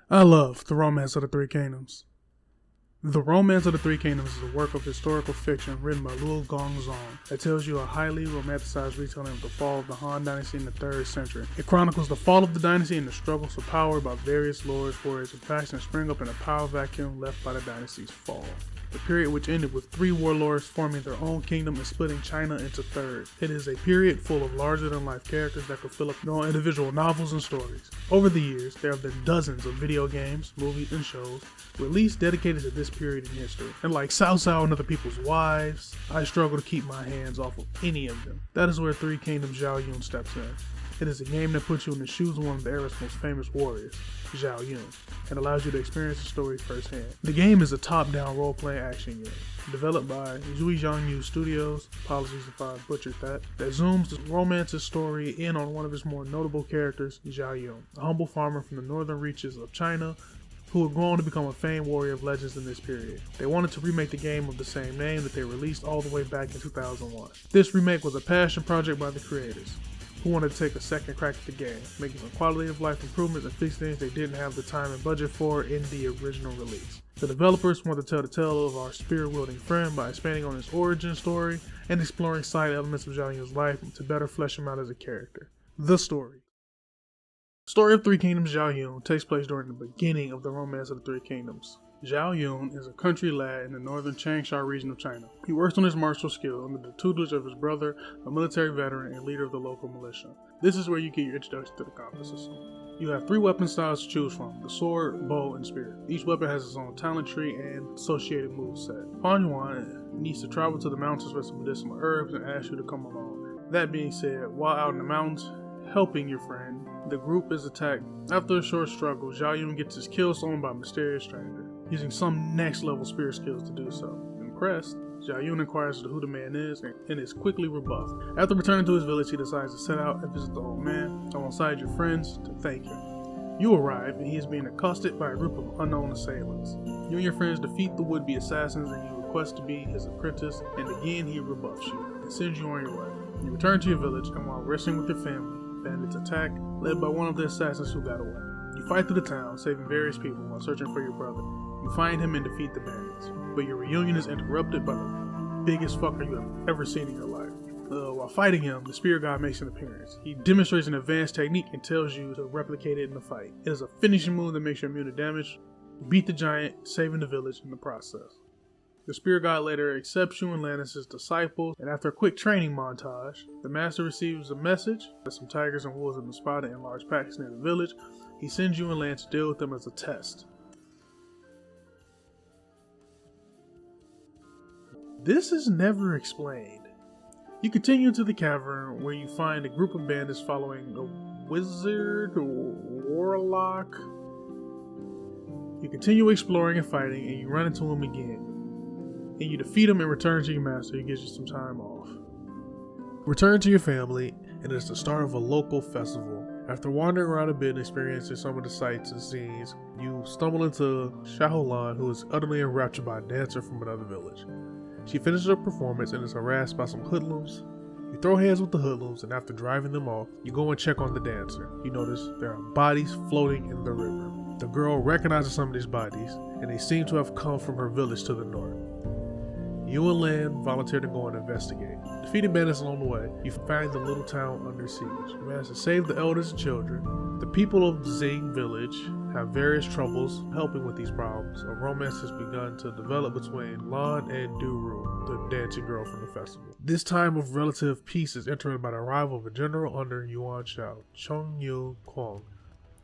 I love The Romance of the Three Kingdoms. The Romance of the Three Kingdoms is a work of historical fiction written by Liu Bei that tells you a highly romanticized retelling of the fall of the Han Dynasty in the 3rd century. It chronicles the fall of the dynasty and the struggles for power by various lords, warriors, and factions spring up in a power vacuum left by the dynasty's fall. The period which ended with 3 warlords forming their own kingdom and splitting China into thirds. It is a period full of larger-than-life characters that could fill up no individual novels and stories. Over the years, there have been dozens of video games, movies, and shows released dedicated to this period in history. And like Cao Cao and other people's wives, I struggle to keep my hands off of any of them. That is where Three Kingdoms Zhao Yun steps in. It is a game that puts you in the shoes of one of the era's most famous warriors, Zhao Yun, and allows you to experience the story firsthand. The game is a top-down role-playing action game, developed by Zuijiangyue Studios, apologies if I butchered that zooms the romance's story in on one of its more notable characters, Zhao Yun, a humble farmer from the northern reaches of China who would go on to become a famed warrior of legends in this period. They wanted to remake the game of the same name that they released all the way back in 2001. This remake was a passion project by the creators, who wanted to take a second crack at the game, making some quality of life improvements and fix things they didn't have the time and budget for in the original release. The developers wanted to tell the tale of our spear-wielding friend by expanding on his origin story and exploring side elements of Zhao Yun's life to better flesh him out as a character. The story. The story of Three Kingdoms Zhao Yun takes place during the beginning of the Romance of the Three Kingdoms. Zhao Yun is a country lad in the northern Changsha region of China. He works on his martial skill under the tutelage of his brother, a military veteran and leader of the local militia. This is where you get your introduction to the combat system. You have 3 weapon styles to choose from: the sword, bow, and spear. Each weapon has its own talent tree and associated moveset. Fan Yuan needs to travel to the mountains for some medicinal herbs and asks you to come along. That being said, while out in the mountains, helping your friend, the group is attacked. After a short struggle, Zhao Yun gets his kill stolen by a mysterious stranger, using some next level spear skills to do so. Impressed, Zhao Yun inquires who the man is and is quickly rebuffed. After returning to his village, he decides to set out and visit the old man alongside your friends to thank him. You arrive and he is being accosted by a group of unknown assailants. You and your friends defeat the would-be assassins and you request to be his apprentice, and again he rebuffs you and sends you on your way. You return to your village, and while resting with your family, bandits attack, led by one of the assassins who got away. You fight through the town, saving various people while searching for your brother. You find him and defeat the bandits, but your reunion is interrupted by the biggest fucker you have ever seen in your life. While fighting him, the spear god makes an appearance. He demonstrates an advanced technique and tells you to replicate it in the fight. It is a finishing move that makes you immune to damage. You beat the giant, saving the village in the process. The spear god later accepts you and land as his disciples, and after a quick training montage, the master receives a message that some tigers and wolves have been spotted in large packs near the village. He sends you and Lan to deal with them as a test. This is never explained. You continue to the cavern where you find a group of bandits following a wizard or warlock. You continue exploring and fighting, and you run into him again. And you defeat him and return to your master. He gives you some time off. Return to your family, and it's the start of a local festival. After wandering around a bit and experiencing some of the sights and scenes, you stumble into Shaolan, who is utterly enraptured by a dancer from another village. She finishes her performance and is harassed by some hoodlums. You throw hands with the hoodlums, and after driving them off, you go and check on the dancer. You notice there are bodies floating in the river. The girl recognizes some of these bodies, and they seem to have come from her village to the north. You and Lan volunteer to go and investigate. Defeating bandits along the way, you find the little town under siege. You manage to save the elders and children. The people of Zing village have various troubles helping with these problems. A romance has begun to develop between Lan and Duru, the dancing girl from the festival. This time of relative peace is entered by the arrival of a general under Yuan Shao, Chongyu Kwang,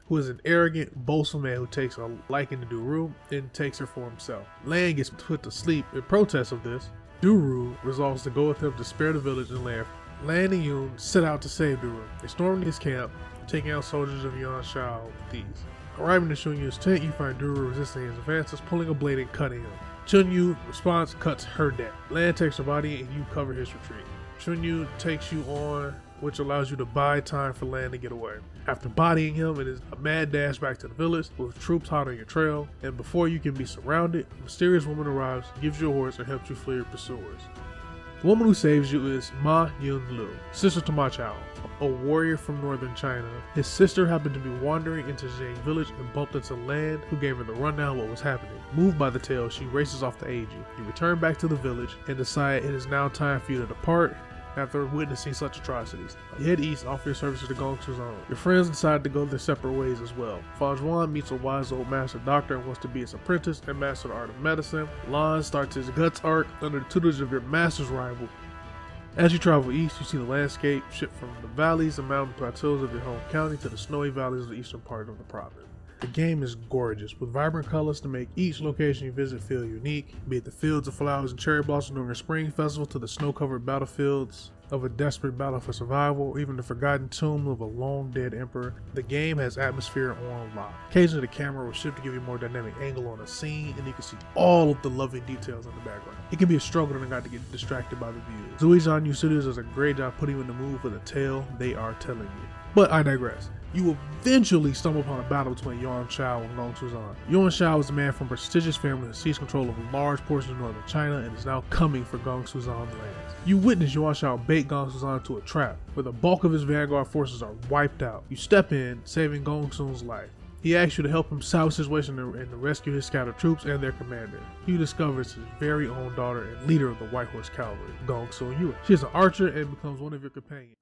who is an arrogant, boastful man who takes a liking to Duru and takes her for himself. Lan gets put to sleep in protest of this. Duru resolves to go with him to spare the village and land. Lan and Yun set out to save Duru. They storm his camp, taking out soldiers of Yuan Shao with these. Arriving in Chunyu's tent, you find Duru resisting his advances, pulling a blade and cutting him. Chunyu responds, cuts her down. Lan takes her body and you cover his retreat. Chunyu takes you on, which allows you to buy time for Lan to get away. After bodying him, it is a mad dash back to the village with troops hot on your trail, and before you can be surrounded, a mysterious woman arrives, gives you a horse, and helps you flee your pursuers. The woman who saves you is Ma Yun-lu, sister to Ma Chao, a warrior from northern China. His sister happened to be wandering into Zhang village and bumped into Land, who gave her the rundown what was happening. Moved by the tale, she races off to aid you. You return back to the village and decide it is now time for you to depart after witnessing such atrocities. You head east, offer your services to Gongsu Zhao. Your friends decide to go their separate ways as well. Fa Zhuan meets a wise old master doctor and wants to be his apprentice and master the art of medicine. Lan starts his guts arc under the tutelage of your master's rival. As you travel east, you see the landscape shift from the valleys and mountain plateaus of your home county to the snowy valleys of the eastern part of the province. The game is gorgeous, with vibrant colors to make each location you visit feel unique, be it the fields of flowers and cherry blossoms during a spring festival to the snow-covered battlefields of a desperate battle for survival, or even the forgotten tomb of a long-dead emperor. The game has atmosphere on lock. Occasionally the camera will shift to give you a more dynamic angle on a scene, and you can see all of the lovely details in the background. It can be a struggle to not to get distracted by the views. Zuijiangyue Studios does a great job putting you in the mood for the tale they are telling you. But I digress. You eventually stumble upon a battle between Yuan Shao and Gongsu Zhao. Yuan Shao is a man from a prestigious family who seized control of large portions of northern China and is now coming for Gongsu Zhao's lands. You witness Yuan Shao bait Gongsu Zhao into a trap, where the bulk of his vanguard forces are wiped out. You step in, saving Gongsu's life. He asks you to help him salvage the situation and to rescue his scattered troops and their commander. You discover it's his very own daughter and leader of the White Horse Cavalry, Gongsu. She is an archer and becomes one of your companions.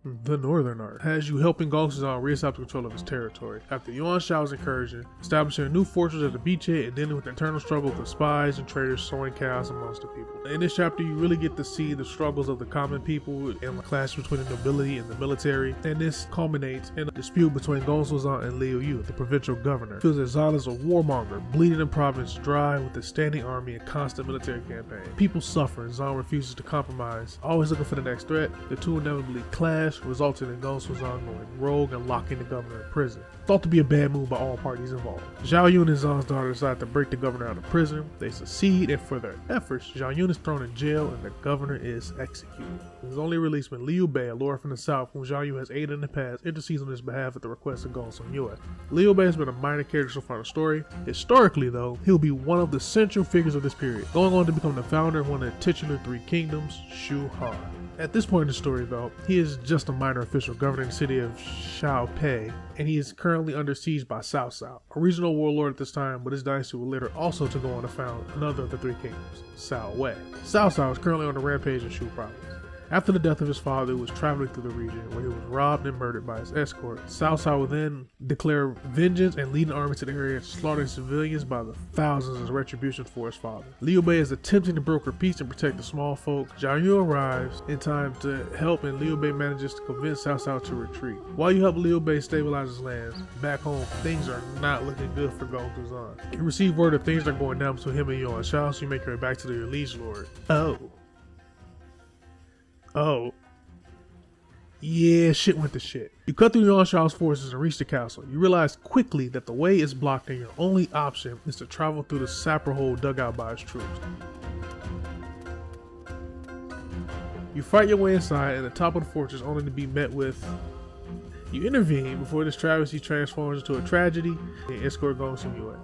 The Northern Arc has you helping Gongsu Zhao reestablish control of his territory after Yuan Shao's incursion, establishing a new fortress at the beachhead and dealing with the internal struggle of spies and traitors sowing chaos amongst the people. In this chapter, you really get to see the struggles of the common people and the clash between the nobility and the military, and this culminates in a dispute between Gongsu Zhao and Liu Bei, the provincial governor. It feels that Zhao is a warmonger, bleeding the province dry with a standing army and constant military campaign. People suffer and Zhao refuses to compromise, always looking for the next threat. The two inevitably clash, resulting in Gongsu Zhao going rogue and locking the governor in prison. Thought to be a bad move by all parties involved. Zhao Yun and Zhang's daughter decide to break the governor out of prison. They succeed, and for their efforts, Zhao Yun is thrown in jail and the governor is executed. He is only released when Liu Bei, a lord from the south, whom Zhao Yun has aided in the past, intercedes on his behalf at the request of Zuijiangyue. Liu Bei has been a minor character so far in the story. Historically, though, he'll be one of the central figures of this period, going on to become the founder of one of the titular three kingdoms, Shu Han. At this point in the story, though, he is just a minor official governing the city of Xiaopei, and he is currently under siege by Cao Cao, a regional warlord at this time, but his dynasty will later also to go on to found another of the three kingdoms, Cao Wei. Cao Cao is currently on the rampage in Shu province. After the death of his father, who was traveling through the region, where he was robbed and murdered by his escort, Cao Cao will then declare vengeance and lead an army to the area, slaughtering civilians by the thousands as retribution for his father. Liu Bei is attempting to broker peace and protect the small folk. Zhao Yun arrives in time to help, and Liu Bei manages to convince Cao Cao to retreat. While you help Liu Bei stabilize his lands, back home, things are not looking good for Gongsu Zhao. You receive word that things are going down between him and Yuan Shao, so you make your way back to your liege lord. Oh. Yeah, shit went to shit. You cut through Yuan Shao's forces and reach the castle. You realize quickly that the way is blocked and your only option is to travel through the sapper hole dug out by his troops. You fight your way inside at the top of the fortress only to be met with... You intervene before this travesty transforms into a tragedy and escort Zuijiangyue.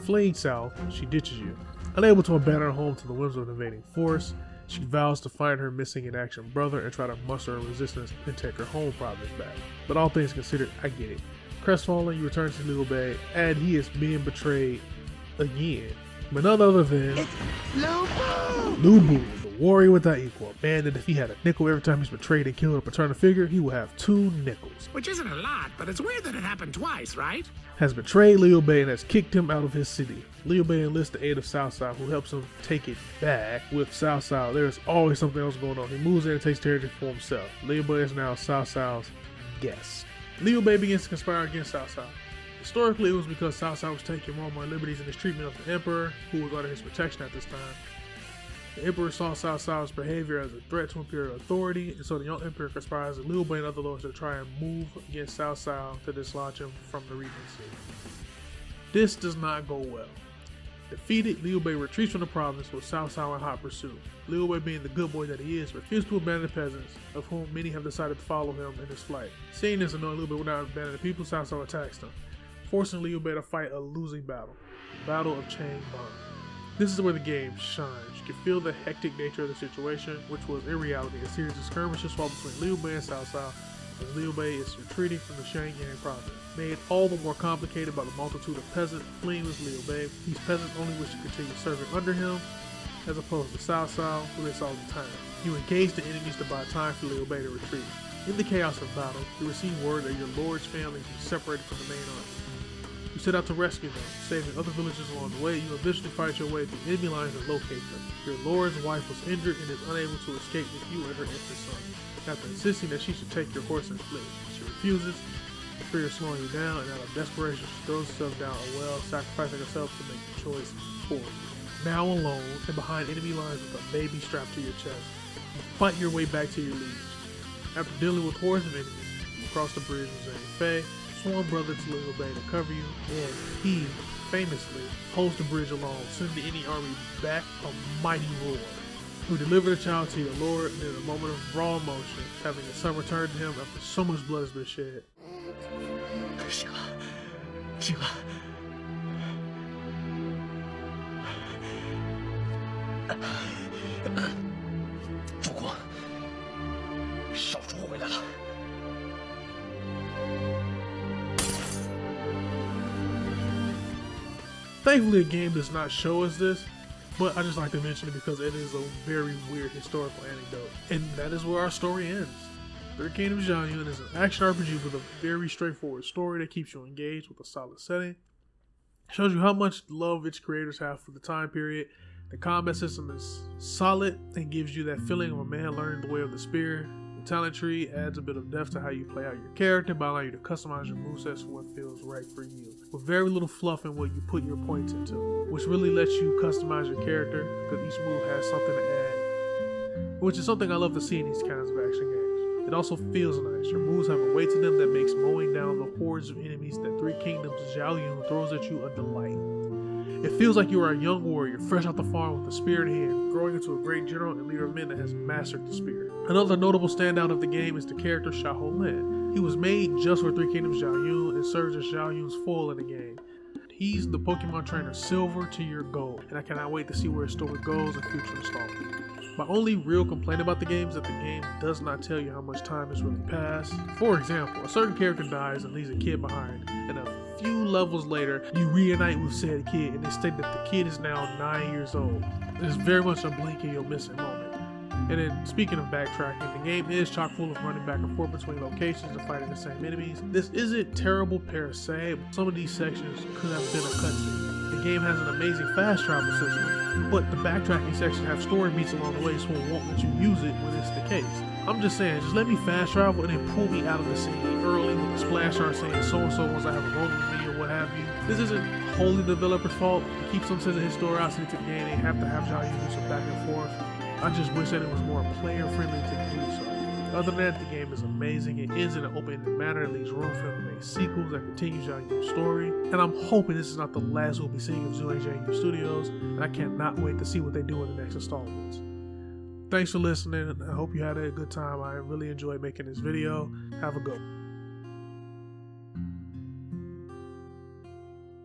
Fleeing south, she ditches you. Unable to abandon her home to the whims of an invading force, she vows to find her missing in action brother and try to muster a resistance and take her home province back. But all things considered, I get it. Crestfallen, you return to Liu Bei, and he is being betrayed again. But none other than Liu Bei, the warrior without equal. A man that if he had a nickel every time he's betrayed and killed a paternal figure, he will have 2 nickels. Which isn't a lot, but it's weird that it happened twice, right? Has betrayed Liu Bei and has kicked him out of his city. Liu Bei enlists the aid of Cao Cao, who helps him take it back. With Cao Cao, there is always something else going on. He moves in and takes territory for himself. Liu Bei is now Cao Cao's guest. Liu Bei begins to conspire against Cao Cao. Historically, it was because Cao Cao was taking more and more liberties in his treatment of the emperor, who was under his protection at this time. The emperor saw Cao Cao's behavior as a threat to imperial authority, and so the young emperor conspires with Liu Bei and other lords to try and move against Cao Cao to dislodge him from the regency. This does not go well. Defeated, Liu Bei retreats from the province with Cao Cao in hot pursuit. Liu Bei, being the good boy that he is, refused to abandon the peasants, of whom many have decided to follow him in his flight. Seeing this annoying Liu Bei would not abandon the people, Cao Cao attacks them, forcing Liu Bei to fight a losing battle, the Battle of Changban. This is where the game shines. You can feel the hectic nature of the situation, which was in reality a series of skirmishes fought between Liu Bei and Cao Cao, as Liu Bei is retreating from the Zuijiangyue province. Made all the more complicated by the multitude of peasants fleeing with Liu Bei. These peasants only wish to continue serving under him, as opposed to Cao Cao, who they saw as a tyrant. You engage the enemies to buy time for Liu Bei to retreat. In the chaos of battle, you receive word that your lord's family has been separated from the main army. You set out to rescue them, saving other villagers along the way. You eventually fight your way through enemy lines and locate them. Your lord's wife was injured and is unable to escape with you and her infant son. After insisting that she should take your horse and flee, she refuses. The fear of slowing you down, and out of desperation, she throws herself down a well, sacrificing herself to make the choice for you. Now alone, and behind enemy lines with a baby strapped to your chest, you fight your way back to your liege. After dealing with hordes of enemies, you cross the bridge with Zhang sworn brother to Liu Bei to cover you, and he, famously, holds the bridge alone, sending any army back a mighty roar. You deliver the child to your lord, and in a moment of raw emotion, having his son returned to him after so much blood has been shed. 行了，行了。主公，少主回来了。 Thankfully, the game does not show us this, but I just like to mention it because it is a very weird historical anecdote. And that is where our story ends. Kingdoms Zhao Yun is an action RPG with a very straightforward story that keeps you engaged with a solid setting. It shows you how much love its creators have for the time period. The combat system is solid and gives you that feeling of a man learning the way of the spear. The talent tree adds a bit of depth to how you play out your character by allowing you to customize your movesets for what feels right for you, with very little fluff in what you put your points into, which really lets you customize your character because each move has something to add, which is something I love to see in these kinds of action games. It also feels nice. Your moves have a weight to them that makes mowing down the hordes of enemies that Three Kingdoms Zhao Yun throws at you a delight. It feels like you are a young warrior, fresh out the farm with a spear in hand, growing into a great general and leader of men that has mastered the spear. Another notable standout of the game is the character Xiahou Lin. He was made just for Three Kingdoms Zhao Yun and serves as Zhao Yun's foil in the game. He's the Pokemon trainer Silver to your Gold, and I cannot wait to see where his story goes in future installments. My only real complaint about the game is that the game does not tell you how much time has really passed. For example, a certain character dies and leaves a kid behind, and a few levels later, you reunite with said kid, and they state that the kid is now 9 years old. It's very much a blink and you'll miss it moment. And then, speaking of backtracking, the game is chock full of running back and forth between locations and fighting the same enemies. This isn't terrible per se, but some of these sections could have been a cutscene. The game has an amazing fast travel system, but the backtracking sections have story beats along the way, so it won't let you use it when it's the case. I'm just saying, just let me fast travel and then pull me out of the scene early with a splash art saying so-and-so once I have a moment with me or what have you. This isn't wholly the developer's fault. To keep some sense of historicity to the game, they have to have Zhao Yun do some back and forth. I just wish that it was more player-friendly to do so. Other than that, the game is amazing. It ends in an open-ended manner and leaves room for them to make sequels that continue Zhao Yun's story. And I'm hoping this is not the last we'll be seeing of Zuijiangyue Studios, and I cannot wait to see what they do in the next installments. Thanks for listening. I hope you had a good time. I really enjoyed making this video. Have a good one.